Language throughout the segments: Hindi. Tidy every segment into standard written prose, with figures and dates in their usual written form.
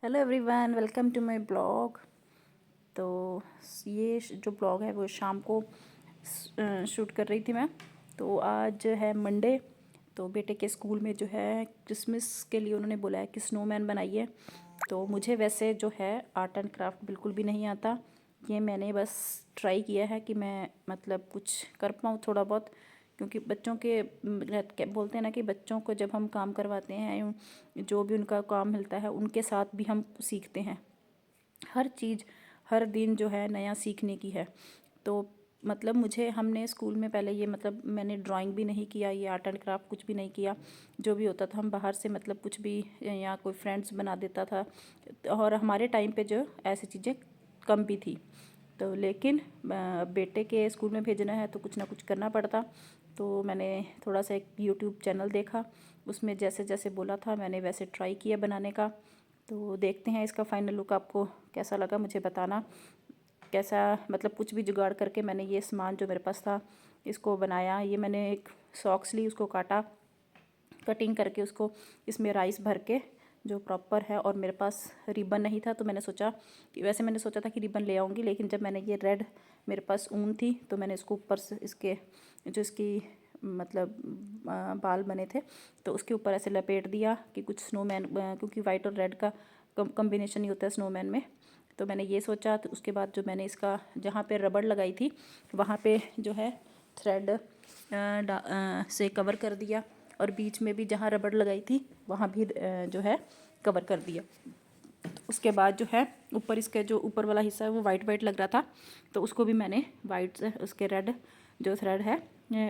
Hello everyone, welcome to my blog. तो ये जो ब्लॉग है वो शाम को शूट कर रही थी मैं। तो आज है मंडे। तो बेटे के स्कूल में जो है क्रिसमस के लिए उन्होंने बोला है कि स्नोमैन बनाइए। तो मुझे वैसे जो है आर्ट एंड क्राफ्ट बिल्कुल भी नहीं आता। ये मैंने बस ट्राई किया है कि मैं मतलब कुछ कर पाऊँ थोड़ा बहुत, क्योंकि बच्चों के बोलते हैं ना कि बच्चों को जब हम काम करवाते हैं, जो भी उनका काम मिलता है उनके साथ भी हम सीखते हैं। हर चीज़ हर दिन जो है नया सीखने की है। तो मतलब मुझे हमने स्कूल में पहले ये मतलब मैंने ड्राइंग भी नहीं किया, ये आर्ट एंड क्राफ्ट कुछ भी नहीं किया। जो भी होता था हम बाहर से मतलब कुछ भी या कोई फ्रेंड्स बना देता था। और हमारे टाइम पे जो ऐसी चीज़ें कम भी थी। तो लेकिन बेटे के स्कूल में भेजना है तो कुछ ना कुछ करना पड़ता। तो मैंने थोड़ा सा एक यूट्यूब चैनल देखा, उसमें जैसे जैसे बोला था मैंने वैसे ट्राई किया बनाने का। तो देखते हैं इसका फाइनल लुक आपको कैसा लगा, मुझे बताना कैसा। मतलब कुछ भी जुगाड़ करके मैंने ये सामान जो मेरे पास था इसको बनाया। ये मैंने एक सॉक्स ली, उसको काटा, कटिंग करके उसको इसमें राइस भर के जो प्रॉपर है। और मेरे पास रिबन नहीं था तो मैंने सोचा कि वैसे मैंने सोचा था कि रिबन ले आऊँगी, लेकिन जब मैंने ये रेड मेरे पास ऊन थी तो मैंने इसको ऊपर से इसके जो इसकी मतलब बाल बने थे तो उसके ऊपर ऐसे लपेट दिया कि कुछ स्नोमैन, क्योंकि वाइट और रेड का कॉम्बिनेशन ही होता है स्नोमैन में। तो मैंने ये सोचा। तो उसके बाद जो मैंने इसका जहाँ पे रबड़ लगाई थी वहाँ पे जो है थ्रेड से कवर कर दिया, और बीच में भी जहाँ रबड़ लगाई थी वहाँ भी जो है कवर कर दिया। उसके बाद जो है ऊपर इसके जो ऊपर वाला हिस्सा है वो वाइट वाइट लग रहा था, तो उसको भी मैंने वाइट से उसके रेड जो थ्रेड है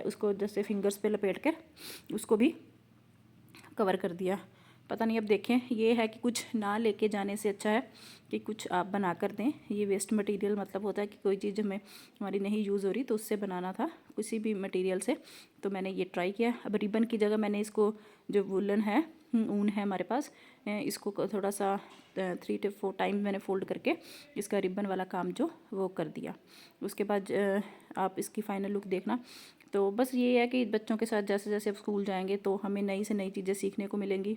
उसको जैसे फिंगर्स पे लपेट कर उसको भी कवर कर दिया। पता नहीं, अब देखें। ये है कि कुछ ना लेके जाने से अच्छा है कि कुछ आप बना कर दें। ये वेस्ट मटेरियल मतलब होता है कि कोई चीज़ हमें हमारी नहीं यूज़ हो रही तो उससे बनाना था किसी भी मटेरियल से। तो मैंने ये ट्राई किया। अब रिबन की जगह मैंने इसको जो वुलन है, ऊन है हमारे पास, इसको थोड़ा सा 3 to 4 टाइम मैंने फ़ोल्ड करके इसका रिबन वाला काम जो वो कर दिया। उसके बाद आप इसकी फ़ाइनल लुक देखना। तो बस ये है कि बच्चों के साथ जैसे जैसे अब स्कूल जाएंगे तो हमें नई से नई चीज़ें सीखने को मिलेंगी।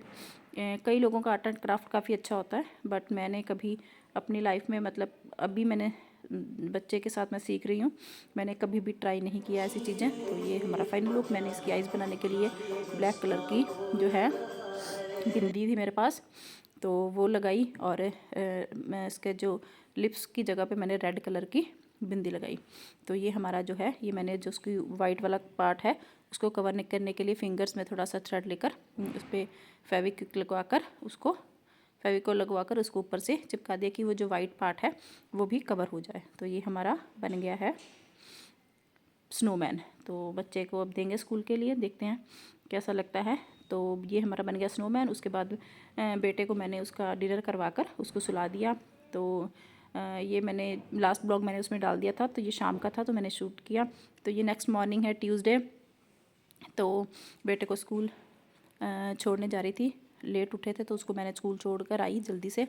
कई लोगों का आर्ट एंड क्राफ्ट काफ़ी अच्छा होता है, बट मैंने कभी अपनी लाइफ में मतलब अभी मैंने बच्चे के साथ मैं सीख रही हूँ, मैंने कभी भी ट्राई नहीं किया ऐसी चीज़ें। तो ये हमारा फाइनल लुक। मैंने इसकी आइज़ बनाने के लिए ब्लैक कलर की जो है बिंदी थी मेरे पास, तो वो लगाई। और मैं इसके जो लिप्स की जगह पे मैंने रेड कलर की बिंदी लगाई। तो ये हमारा जो है, ये मैंने जो उसकी वाइट वाला पार्ट है उसको कवर करने के लिए फिंगर्स में थोड़ा सा थ्रेड लेकर उस पर फेविक्विक लगवा कर उसको फेविकोल लगवा कर उसको ऊपर से चिपका दिया कि वो जो वाइट पार्ट है वो भी कवर हो जाए। तो ये हमारा बन गया है स्नोमैन। तो बच्चे को अब देंगे स्कूल के लिए, देखते हैं कैसा लगता है। तो ये हमारा बन गया स्नोमैन। उसके बाद बेटे को मैंने उसका डिनर करवा कर उसको सुला दिया। तो ये मैंने लास्ट ब्लॉग मैंने उसमें डाल दिया था, तो ये शाम का था तो मैंने शूट किया। तो ये नेक्स्ट मॉर्निंग है ट्यूसडे। तो बेटे को स्कूल छोड़ने जा रही थी, लेट उठे थे तो उसको मैंने स्कूल छोड़ कर आई जल्दी से।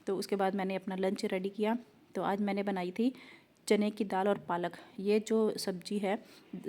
तो उसके बाद मैंने अपना लंच रेडी किया। तो आज मैंने बनाई थी चने की दाल और पालक। ये जो सब्जी है,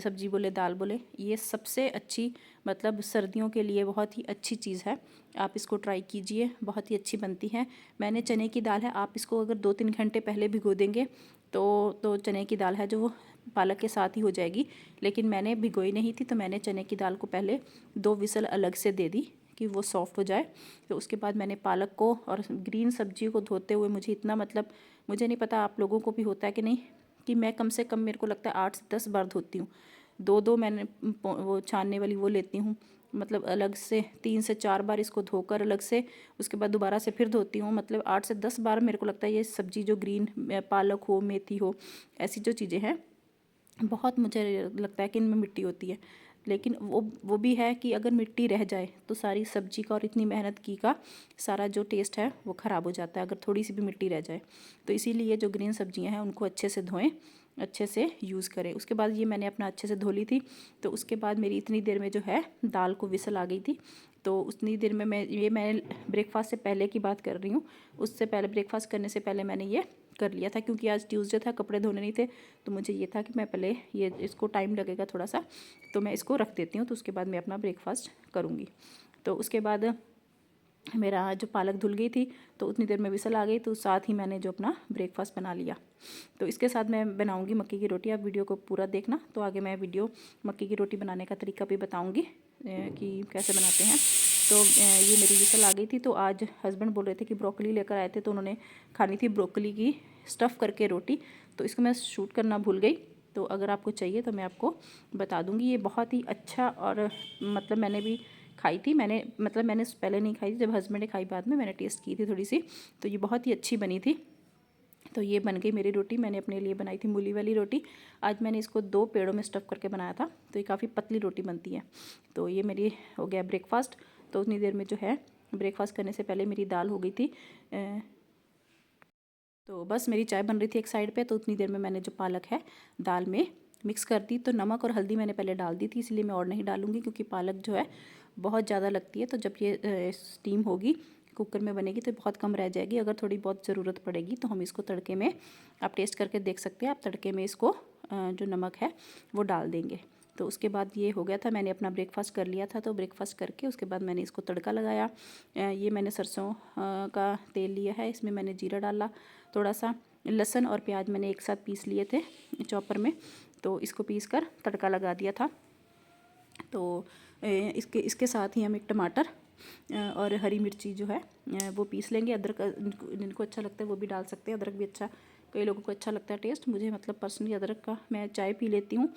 सब्जी बोले दाल बोले, ये सबसे अच्छी मतलब सर्दियों के लिए बहुत ही अच्छी चीज़ है। आप इसको ट्राई कीजिए, बहुत ही अच्छी बनती है। मैंने चने की दाल है, आप इसको अगर 2-3 घंटे पहले भिगो देंगे तो चने की दाल है जो वो पालक के साथ ही हो जाएगी। लेकिन मैंने भिगोई नहीं थी तो मैंने चने की दाल को पहले 2 विसल अलग से दे दी कि वो सॉफ्ट हो जाए। तो उसके बाद मैंने पालक को और ग्रीन सब्जी को धोते हुए मुझे इतना मतलब मुझे नहीं पता आप लोगों को भी होता है कि नहीं, कि मैं कम से कम मेरे को लगता है 8 से 10 बार धोती हूँ। 2-2 मैंने वो छानने वाली वो लेती हूँ, मतलब अलग से 3 से 4 बार इसको धोकर अलग से उसके बाद दोबारा से फिर धोती हूँ। मतलब 8 से 10 बार मेरे को लगता है ये सब्ज़ी जो ग्रीन पालक हो, मेथी हो, ऐसी जो चीज़ें हैं बहुत मुझे लगता है कि इनमें मिट्टी होती है। लेकिन वो भी है कि अगर मिट्टी रह जाए तो सारी सब्जी का और इतनी मेहनत की का सारा जो टेस्ट है वो ख़राब हो जाता है अगर थोड़ी सी भी मिट्टी रह जाए। तो इसीलिए जो ग्रीन सब्जियां हैं उनको अच्छे से धोएं, अच्छे से यूज़ करें। उसके बाद ये मैंने अपना अच्छे से धो ली थी। तो उसके बाद मेरी इतनी देर में जो है दाल को विसल आ गई थी। तो उतनी देर में मैं ब्रेकफास्ट से पहले की बात कर रही हूँ। उससे पहले ब्रेकफास्ट करने से पहले मैंने ये कर लिया था, क्योंकि आज ट्यूसडे था, कपड़े धोने नहीं थे। तो मुझे ये था कि मैं पहले ये इसको टाइम लगेगा थोड़ा सा, तो मैं इसको रख देती हूँ, तो उसके बाद मैं अपना ब्रेकफास्ट करूँगी। तो उसके बाद मेरा जो पालक धुल गई थी तो उतनी देर में विसल आ गई, तो साथ ही मैंने जो अपना ब्रेकफास्ट बना लिया। तो इसके साथ मैं बनाऊंगी मक्की की रोटी। आप वीडियो को पूरा देखना, तो आगे मैं वीडियो मक्की की रोटी बनाने का तरीका भी बताऊंगी कि कैसे बनाते हैं। तो ये मेरी विसल आ गई थी। तो आज हस्बैंड बोल रहे थे कि ब्रोकली लेकर आए थे, तो उन्होंने खानी थी ब्रोकली की स्टफ़ करके रोटी। तो इसको मैं शूट करना भूल गई, तो अगर आपको चाहिए तो मैं आपको बता दूंगी। ये बहुत ही अच्छा, और मतलब मैंने भी खाई थी, मैंने पहले नहीं खाई थी, जब हस्बैंड ने खाई बाद में मैंने टेस्ट की थी थोड़ी सी, तो ये बहुत ही अच्छी बनी थी। तो ये बन गई मेरी रोटी। मैंने अपने लिए बनाई थी मूली वाली रोटी। आज मैंने इसको 2 पेड़ों में स्टफ़ करके बनाया था, तो ये काफ़ी पतली रोटी बनती है। तो ये मेरी हो गया ब्रेकफास्ट। तो उतनी देर में जो है ब्रेकफास्ट करने से पहले मेरी दाल हो गई थी। तो बस मेरी चाय बन रही थी एक साइड पे, तो उतनी देर में मैंने जो पालक है दाल में मिक्स कर दी। तो नमक और हल्दी मैंने पहले डाल दी थी, इसलिए मैं और नहीं डालूँगी, क्योंकि पालक जो है बहुत ज़्यादा लगती है। तो जब ये स्टीम होगी, कुकर में बनेगी, तो बहुत कम रह जाएगी। अगर थोड़ी बहुत ज़रूरत पड़ेगी तो हम इसको तड़के में, आप टेस्ट करके देख सकते हैं, आप तड़के में इसको जो नमक है वो डाल देंगे। तो उसके बाद ये हो गया था, मैंने अपना ब्रेकफास्ट कर लिया था। तो ब्रेकफास्ट करके उसके बाद मैंने इसको तड़का लगाया। ये मैंने सरसों का तेल लिया है, इसमें मैंने जीरा डाला, थोड़ा सा लहसुन और प्याज मैंने एक साथ पीस लिए थे चॉपर में, तो इसको पीस कर तड़का लगा दिया था। तो इसके साथ ही हम एक टमाटर और हरी मिर्ची जो है वो पीस लेंगे। अदरक जिनको अच्छा लगता है वो भी डाल सकते हैं, अदरक भी अच्छा, कई लोगों को अच्छा लगता है टेस्ट। मुझे मतलब पर्सनली अदरक का, मैं चाय पी लेती हूँ,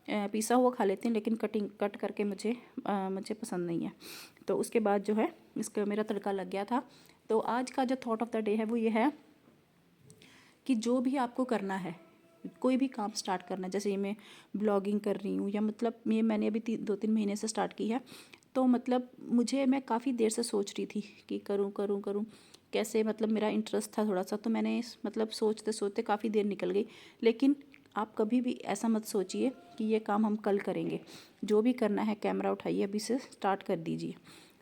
पिसा हुआ खा लेती हूँ, लेकिन कट करके मुझे पसंद नहीं है। तो उसके बाद जो है इसका मेरा तड़का लग गया था। तो आज का जो थॉट ऑफ द डे है वो ये है कि जो भी आपको करना है, कोई भी काम स्टार्ट करना है, जैसे ये मैं ब्लॉगिंग कर रही हूँ, या मतलब ये मैंने अभी 2-3 महीने से स्टार्ट की है, तो मतलब मैं काफ़ी देर से सोच रही थी कि करूँ करूँ करूँ कैसे, मतलब मेरा इंटरेस्ट था थोड़ा सा, तो मैंने मतलब सोचते सोचते काफ़ी देर निकल गई। लेकिन आप कभी भी ऐसा मत सोचिए कि ये काम हम कल करेंगे। जो भी करना है कैमरा उठाइए, अभी से स्टार्ट कर दीजिए,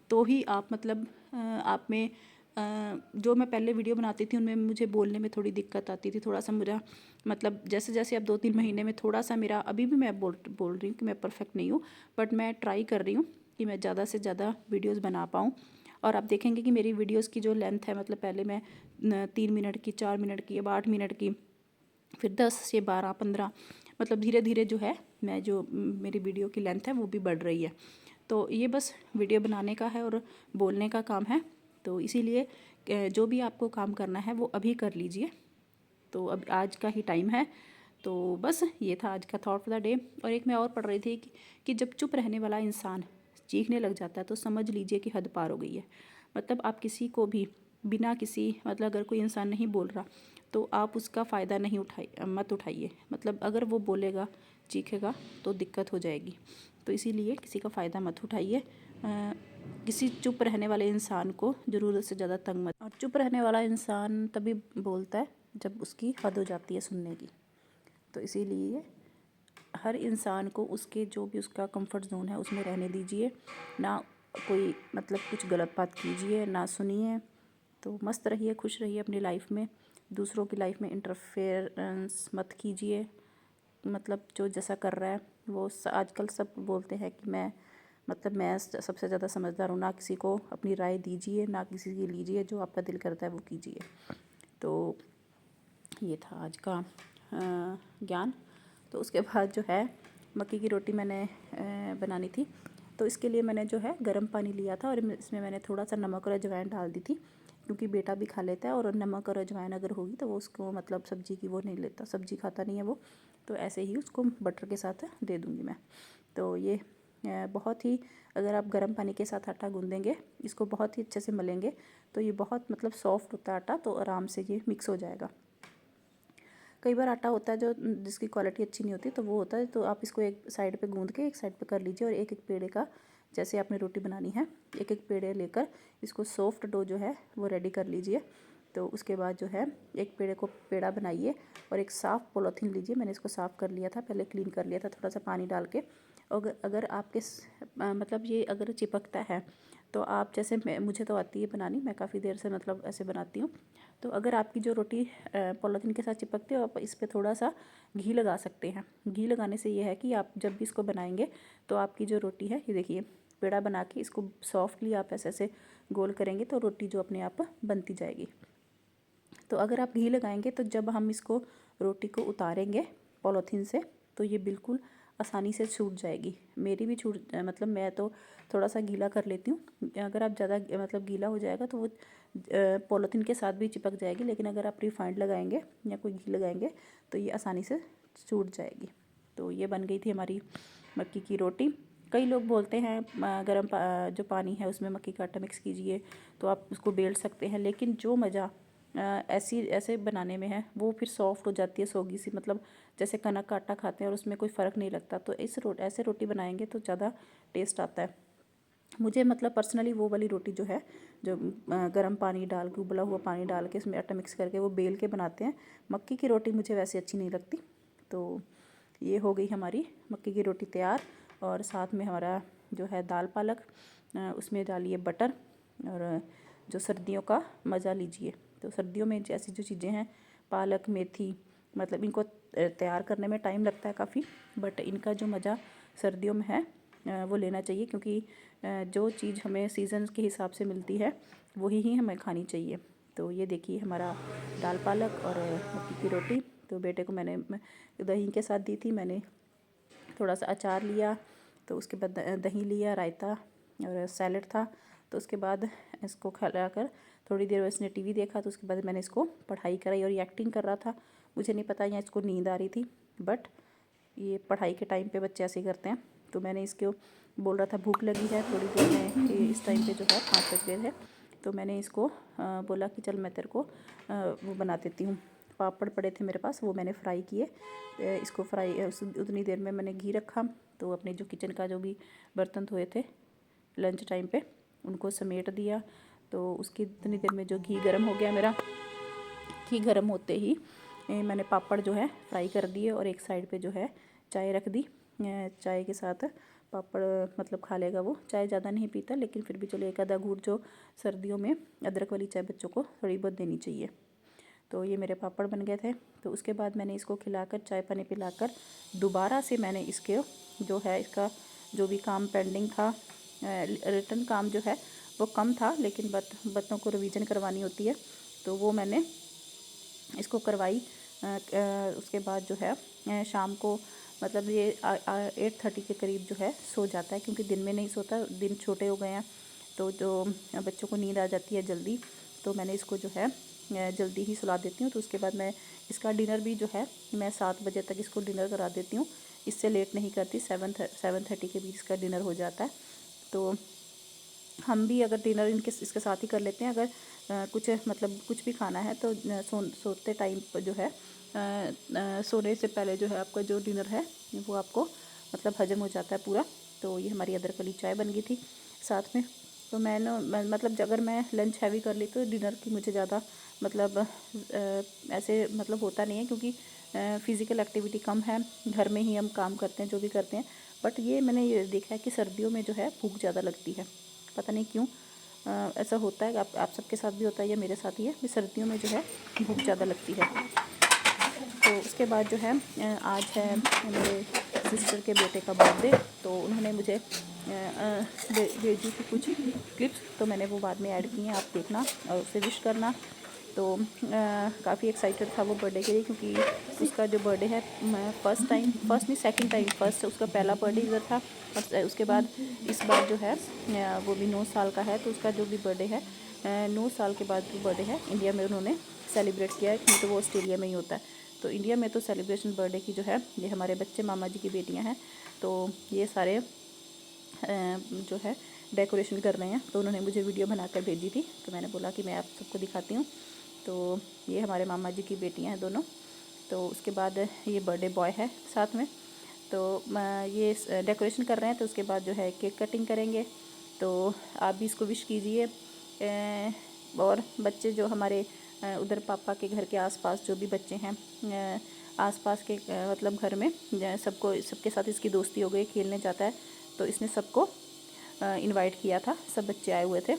तो ही आप मतलब आप में जो मैं पहले वीडियो बनाती थी उनमें मुझे बोलने में थोड़ी दिक्कत आती थी, थोड़ा सा मेरा मतलब जैसे जैसे अब 2-3 महीने में थोड़ा सा मेरा, अभी भी मैं बोल रही हूँ कि मैं परफेक्ट नहीं हूँ, बट मैं ट्राई कर रही हूँ कि मैं ज़्यादा से ज़्यादा वीडियोस बना पाऊँ। और आप देखेंगे कि मेरी वीडियोस की जो लेंथ है, मतलब पहले मैं 3 मिनट की, 4 मिनट की, अब 8 मिनट की, फिर 10 से 12-15, मतलब धीरे धीरे जो है मैं जो मेरी वीडियो की लेंथ है वो भी बढ़ रही है। तो ये बस वीडियो बनाने का है और बोलने का काम है। तो इसीलिए जो भी आपको काम करना है वो अभी कर लीजिए। तो अब आज का ही टाइम है। तो बस ये था आज का थॉट ऑफ द डे। और एक मैं और पढ़ रही थी कि जब चुप रहने वाला इंसान चीखने लग जाता है तो समझ लीजिए कि हद पार हो गई है। मतलब आप किसी को भी बिना किसी, मतलब अगर कोई इंसान नहीं बोल रहा तो आप उसका फ़ायदा नहीं मत उठाइए। मतलब अगर वो बोलेगा, चीखेगा, तो दिक्कत हो जाएगी। तो इसीलिए किसी का फ़ायदा मत उठाइए। किसी चुप रहने वाले इंसान को ज़रूरत से ज़्यादा तंग मत। और चुप रहने वाला इंसान तभी बोलता है जब उसकी हद हो जाती है सुनने की। तो इसीलिए हर इंसान को उसके जो भी उसका कंफर्ट जोन है उसमें रहने दीजिए, ना कोई मतलब कुछ गलत बात कीजिए, ना सुनिए। तो मस्त रहिए, खुश रहिए अपनी लाइफ में, दूसरों की लाइफ में इंटरफेरेंस मत कीजिए। मतलब जो जैसा कर रहा है वो आजकल सब बोलते हैं कि मैं सबसे ज़्यादा समझदार हूँ। ना किसी को अपनी राय दीजिए, ना किसी की लीजिए, जो आपका दिल करता है वो कीजिए। तो ये था आज का ज्ञान। तो उसके बाद जो है मक्की की रोटी मैंने बनानी थी। तो इसके लिए मैंने जो है गर्म पानी लिया था और इसमें मैंने थोड़ा सा नमक और अजवाइन डाल दी थी, क्योंकि बेटा भी खा लेता है, और नमक और अजवाइन अगर होगी तो वो उसको मतलब सब्ज़ी की वो नहीं लेता, सब्ज़ी खाता नहीं है वो, तो ऐसे ही उसको बटर के साथ दे दूँगी मैं। तो ये बहुत ही, अगर आप गर्म पानी के साथ आटा गूँदेंगे, इसको बहुत ही अच्छे से मलेंगे, तो ये बहुत मतलब सॉफ्ट होता है आटा, तो आराम से ये मिक्स हो जाएगा। कई बार आटा होता है जो जिसकी क्वालिटी अच्छी नहीं होती, तो वो होता है, तो आप इसको एक साइड पे गूंद के एक साइड पे कर लीजिए, और एक एक पेड़े का, जैसे आपने रोटी बनानी है, एक एक पेड़े लेकर इसको सॉफ्ट डो जो है वो रेडी कर लीजिए। तो उसके बाद जो है एक पेड़े को पेड़ा बनाइए और एक साफ़ पॉलीथीन लीजिए। मैंने इसको साफ़ कर लिया था, पहले क्लीन कर लिया था थोड़ा सा पानी डाल के। और अगर आपके मतलब ये अगर चिपकता है तो आप, जैसे मुझे तो आती है बनानी, मैं काफ़ी देर से मतलब ऐसे बनाती हूँ। तो अगर आपकी जो रोटी पॉलीथीन के साथ चिपकती है, आप इस पर थोड़ा सा घी लगा सकते हैं। घी लगाने से ये है कि आप जब भी इसको बनाएंगे तो आपकी जो रोटी है, ये देखिए पेड़ा बना के इसको सॉफ्टली आप ऐसे ऐसे गोल करेंगे तो रोटी जो अपने आप बनती जाएगी। तो अगर आप घी लगाएंगे तो जब हम इसको रोटी को उतारेंगे पॉलीथीन से तो ये बिल्कुल आसानी से छूट जाएगी। मेरी भी छूट मतलब मैं तो थोड़ा सा गीला कर लेती हूँ। अगर आप ज़्यादा मतलब गीला हो जाएगा तो वो पॉलीथीन के साथ भी चिपक जाएगी, लेकिन अगर आप रिफाइंड लगाएंगे या कोई घी लगाएंगे तो ये आसानी से छूट जाएगी। तो ये बन गई थी हमारी मक्की की रोटी। कई लोग बोलते हैं गर्म जो पानी है उसमें मक्की का आटा मिक्स कीजिए तो आप उसको बेल सकते हैं, लेकिन जो मज़ा ऐसे बनाने में है वो फिर सॉफ्ट हो जाती है, सोगी सी, मतलब जैसे कनक का आटा खाते हैं और उसमें कोई फ़र्क नहीं लगता। तो ऐसे रोटी बनाएंगे तो ज़्यादा टेस्ट आता है। मुझे मतलब पर्सनली वो वाली रोटी जो है, जो गर्म पानी डाल के, उबला हुआ पानी डाल के उसमें आटा मिक्स करके वो बेल के बनाते हैं, मक्की की रोटी मुझे वैसे अच्छी नहीं लगती। तो ये हो गई हमारी मक्की की रोटी तैयार। और साथ में हमारा जो है दाल पालक, उसमें डालिए बटर और जो सर्दियों का मज़ा लीजिए। तो सर्दियों में जैसी जो चीज़ें हैं, पालक मेथी, मतलब इनको तैयार करने में टाइम लगता है काफ़ी, बट इनका जो मज़ा सर्दियों में है वो लेना चाहिए, क्योंकि जो चीज़ हमें सीज़न के हिसाब से मिलती है वही ही हमें खानी चाहिए। तो ये देखिए हमारा दाल पालक और मक्की की रोटी। तो बेटे को मैंने दही के साथ दी थी, मैंने थोड़ा सा अचार लिया, तो उसके बाद दही लिया, रायता और सैलड था। तो उसके बाद इसको खिला कर थोड़ी देर उसने टीवी देखा, तो उसके बाद मैंने इसको पढ़ाई कराई। और ये एक्टिंग कर रहा था, मुझे नहीं पता या इसको नींद आ रही थी, बट ये पढ़ाई के टाइम पे बच्चे ऐसे करते हैं। तो मैंने इसको बोल रहा था भूख लगी है थोड़ी देर में, कि इस टाइम पे जो है 5 बज गए थे, तो मैंने इसको बोला कि चल मैं तेरे को वो बना देती हूँ। पापड़ पड़े थे मेरे पास, वो मैंने फ्राई किए। इसको फ्राई उतनी देर में मैंने घी रखा, तो अपने जो किचन का जो भी बर्तन धोए थे लंच टाइम पे उनको समेट दिया। तो उसकी इतनी देर में जो घी गर्म हो गया मेरा, घी गर्म होते ही मैंने पापड़ जो है फ्राई कर दिए और एक साइड पे जो है चाय रख दी। चाय के साथ पापड़ मतलब खा लेगा वो। चाय ज़्यादा नहीं पीता, लेकिन फिर भी चलो एक आधा घूंट, जो सर्दियों में अदरक वाली चाय बच्चों को थोड़ी बहुत देनी चाहिए। तो ये मेरे पापड़ बन गए थे। तो उसके बाद मैंने इसको खिलाकर, चाय पानी पिलाकर, दोबारा से मैंने इसके जो है इसका जो भी काम पेंडिंग था, रिटर्न काम जो है वो कम था, लेकिन बच्चों को रिवीजन करवानी होती है, तो वो मैंने इसको करवाई। उसके बाद जो है शाम को मतलब ये 8:30 के करीब जो है सो जाता है, क्योंकि दिन में नहीं सोता, दिन छोटे हो गए हैं तो जो बच्चों को नींद आ जाती है जल्दी। तो मैंने इसको जो है जल्दी ही सुला देती हूँ। तो उसके बाद मैं इसका डिनर भी जो है मैं 7 बजे तक इसको डिनर करा देती हूँ, इससे लेट नहीं करती। 7:30 के बीच इसका डिनर हो जाता है। तो हम भी अगर डिनर इसके साथ ही कर लेते हैं। अगर कुछ मतलब कुछ भी खाना है तो सोते टाइम पर जो है सोने से पहले जो है आपका जो डिनर है वो आपको मतलब हजम हो जाता है पूरा। तो ये हमारी अदरक वाली चाय बन गई थी साथ में। तो मतलब अगर मैं लंच हैवी कर ली तो डिनर की मुझे ज़्यादा मतलब ऐसे मतलब होता नहीं है, क्योंकि फ़िज़िकल एक्टिविटी कम है, घर में ही हम काम करते हैं जो भी करते हैं। बट ये मैंने ये देखा है कि सर्दियों में जो है भूख ज़्यादा लगती है, पता नहीं क्यों ऐसा होता है। आप सबके साथ भी होता है या मेरे साथ ही है कि सर्दियों में जो है भूख ज़्यादा लगती है। तो उसके बाद जो है आज है मेरे सिस्टर के बेटे का बर्थडे, तो उन्होंने मुझे भेजी थी कुछ क्लिप्स, तो मैंने वो बाद में ऐड की हैं, आप देखना और उसे विश करना। तो काफ़ी एक्साइटेड था वो बर्थडे के लिए, क्योंकि उसका जो बर्थडे है फर्स्ट नहीं सेकंड टाइम, फर्स्ट उसका पहला बर्थडे इधर था, और उसके बाद इस बार जो है वो भी 9 साल का है। तो उसका जो भी बर्थडे है 9 साल के बाद जो बर्थडे है इंडिया में उन्होंने सेलिब्रेट किया है, नहीं तो वो ऑस्ट्रेलिया में ही होता है। तो इंडिया में तो सेलिब्रेशन बर्थडे की जो है, ये हमारे बच्चे मामा जी की बेटियाँ हैं, तो ये सारे जो है डेकोरेशन कर रहे हैं। तो उन्होंने मुझे वीडियो बनाकर भेजी थी, तो मैंने बोला कि मैं आप सबको दिखाती हूँ। तो ये हमारे मामा जी की बेटियां हैं दोनों। तो उसके बाद ये बर्थडे बॉय है साथ में। तो ये डेकोरेशन कर रहे हैं, तो उसके बाद जो है केक कटिंग करेंगे। तो आप भी इसको विश कीजिए। और बच्चे जो हमारे उधर पापा के घर के आसपास जो भी बच्चे हैं आसपास के मतलब घर में सबके साथ इसकी दोस्ती हो गई, खेलने जाता है, तो इसने सबको इनवाइट किया था, सब बच्चे आए हुए थे।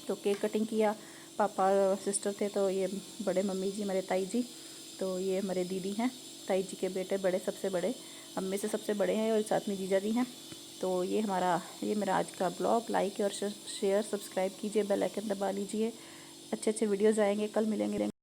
तो केक कटिंग किया, पापा सिस्टर थे, तो ये बड़े मम्मी जी हमारे ताई जी, तो ये हमारे दीदी हैं, ताई जी के बेटे बड़े, सबसे बड़े, अम्मी से सबसे बड़े हैं, और साथ में जीजा जी हैं। तो ये मेरा आज का ब्लॉग। लाइक और शेयर सब्सक्राइब कीजिए, बेल आइकन दबा लीजिए। अच्छे अच्छे वीडियोज़ आएंगे, कल मिलेंगे।